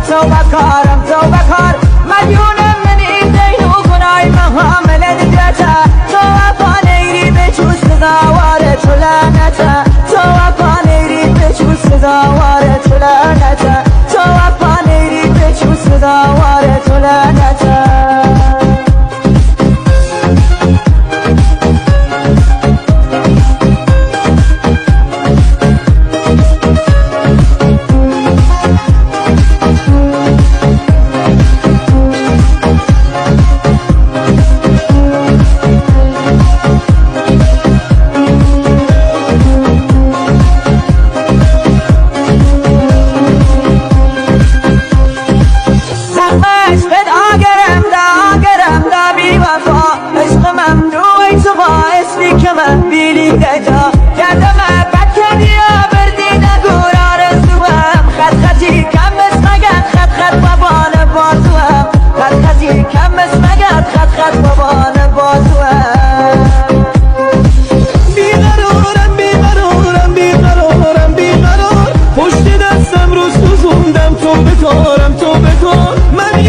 تو بکار مدیونم منی زینو کنای محامل دیتا تو وفانیری بچوس زواره تو لعنتا تو وفانیری بچوس زواره تو لعنتا تو وفانیری بچوس زواره تو لعنتا من بیلی دجا یادم بد کردی یا بردی نگور آرزوام خطی کم مگن خط بابان بازوام خطی کم مگن خط بابان بازوام بیقرار پشت دستم رو سوزوندم تو بکارم من